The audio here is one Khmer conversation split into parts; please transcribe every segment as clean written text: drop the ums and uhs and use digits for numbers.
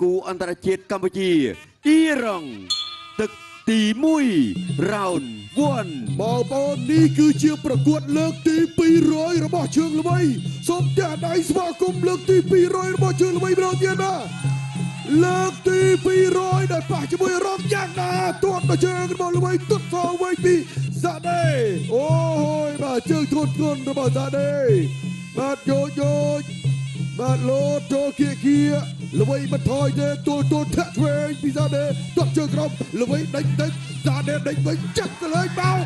គូអន្តរជាតិកម្ពុជាអ៊ីរ៉ង់ទឹកទី1 round 1បងប្អូននេះគឺជាប្រកួតលើកទី200របស់ជើងល្បីសូមទះដៃស្វាគមន៍លើកទី200របស់ជើងល្បីម្ដងទៀតណាលើកទី200ដែលប៉ះជាមួយរំយ៉ាងណាទាត់មកជើងរបស់ល្បីទុតសងវិញពីសាដេអូយបាទជើងធ្ងន់របស់សាដេបាទយោបាទលោតចូលគៀល្បីបន្ថយទេទួលធាក់ឆ្វេងពីសាដេទាត់ជើងក្រោមល្បីដេញសាដេដេញវិញចាក់ទៅលើបោក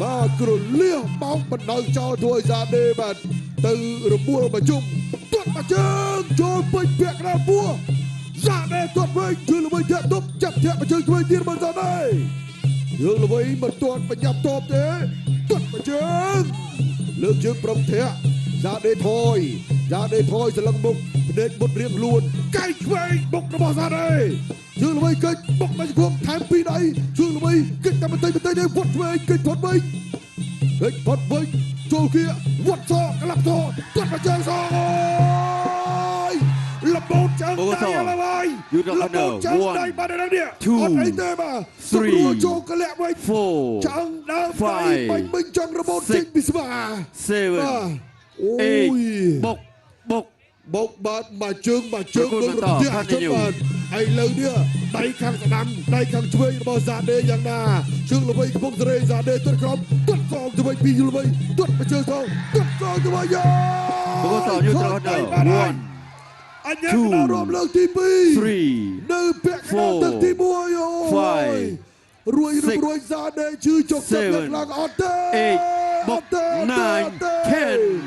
បាទគ្រលៀសបោកបណ្ដោយចោលធ្វើឲ្យសាដេបាទទៅរបួសមកជុំទាត់មកជើងចូលពេញពាក់ក្រាលពោះសាដេទាត់វិញជើងល្បីធាក់ទប់ចាប់ធាក់មកជើងឆ្វេងទៀតមកសាដេយើងល្បីមិនទាន់បញ្ញាប់តបទេទាត់មកជើងលើកជើងប្រំធាក់សាដេថយសលឹងមុខភ្នែកមុតរៀងខ្លួនកែឆ្វេងមុខរបស់សាដេជើងល្បីកិច្ចបុកមកជង្គង់ថែមពីរដៃជើងល្បីកិច្ចតែបន្តិចទេវត្តឆ្វេងកិច្ចផុតវិញចូលគៀវត្តសក្លាប់សទាត់មកជើងសអូយលបោតចាំដៃឡើយលបោតចាំដៃបាត់ហើយនេះអត់អីទេបាទស្រួលចូលកលាក់វិញចាំដើមបាញ់ចង់របូតចេញពីស្មាអូយបុកបាទមកជើងនឹងរទះចុះបាទហើយលើនេះដៃខាងស្ដាំដៃខាងឆ្វេងរបស់សាដេយ៉ាងណាជើងល្បីកំពុងសេរីសាដេទាត់ក្រោមទាត់សងទៅវិញពីល្បីទាត់មកជើងសងទាត់សងទៅវិញបុកសយុទ្ធរហូតដល់1 អញ្ញាដល់រួមលើកទី2នៅពាក់កណ្ដាលទឹកទី1អូយរួយសាដេជឿចុកទឹកឡើងអត់ទេ8 បុក9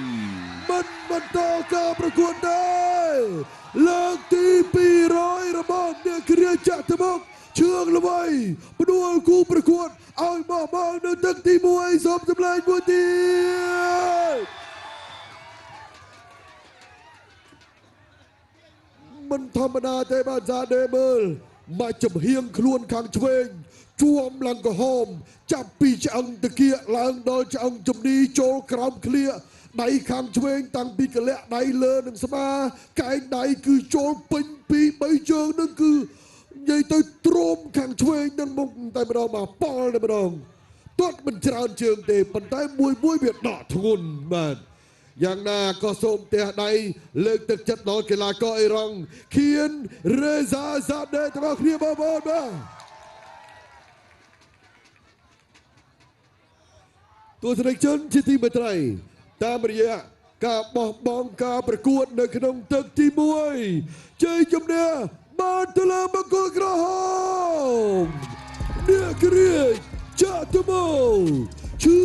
10មិនតការប្រកួតទេលើកទី200របស់អ្នកគ្រាចាក់ទៅមុខជើងល្បីផ្ដួលគូប្រកួតឲ្យមកនៅទឹកទី1សូមសម្លេងមួយទៀតមិនធម្មតាទេបាទសាដេមើលមកចំហៀងខ្លួនខាងឆ្វេងជួមឡើងក្រហមចាប់ពីឆ្អឹងតាគៀកឡើងដល់ឆ្អឹងជំនីចូលក្រោមឃ្លៀដៃខាងឆ្វេងតាំងពីកលាក់ដៃលើនឹងស្មាកែងដៃគឺចូលពេញពី3ជើងនឹងគឺនិយាយទៅទ្រាំខាងឆ្វេងនឹងមុខតែម្ដងមកប៉ល់តែម្ដងទាត់មិនច្រើនជើងទេប៉ុន្តែមួយវាដកធ្ងន់បាទយ៉ាងណាក៏សូមទះដៃលើកទឹកចិត្តដល់កីឡាករអ៊ីរ៉ង់ខៀនរេសាសាដេទាំងអស់គ្នាបងប្អូនបាទទស្សនិកជនជាទីមេត្រីតាមរយៈការបោះបង់ការប្រកួតនៅក្នុងទឹកទី1ជ័យជំនះបានទៅលើបង្គោលក្រហមអ្នកគ្រាចាក់ទៅមកឈឺ